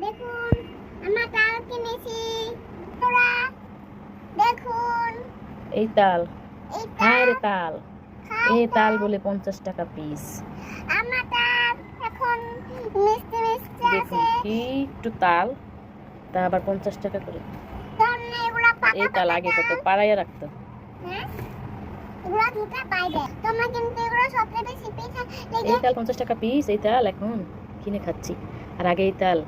দেখুন আমরা তাল কিনেছি তোরা দেখুন এই তাল, এই হ্যাঁ তাল রে তাল, খাই এই তাল। তাল বলে 50 টাকা পিস। আমার তাল এখন মিষ্টি মিষ্টি দেখুন আছে কি একটু তাল, তা আবার 50 টাকা করে। ধরুন এগুলা পাতা এই তাল আগে কত পাড়াইয়া রাখতো। হ্যাঁ এগুলা দুটা পাইবে তোমরা কিন্তু এগুলো সবচেয়ে বেশি পিঠা লেগে এই তাল 50 টাকা পিস, এই তাল এখন কিনে খাচ্ছি। আর আগে এই তাল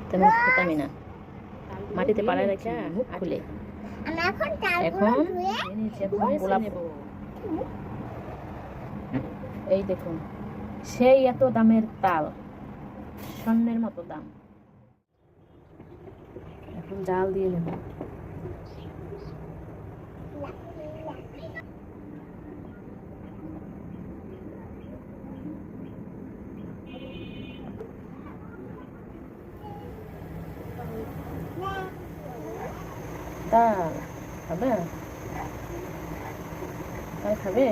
তেমন খেতামই না, মাটিতে পাড়ায় রেখে মুখ খুলে। আমরা এখন তালগুলো এখন ধুয়ে গোলাপ এই দেখুন সেই এত দামের তাল, স্বর্ণের মতো দাম। এখন জাল দিয়ে নেব। তাল খাবে, তাল খাবে,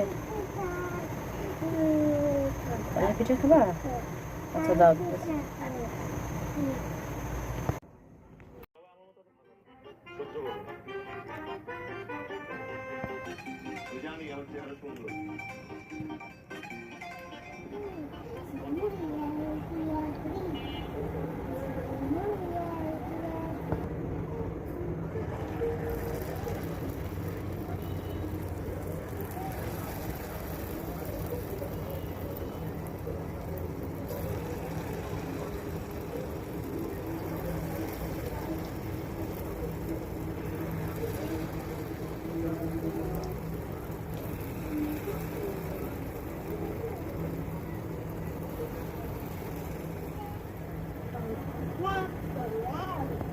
তালের পিঠে খাবা? আচ্ছা দাও।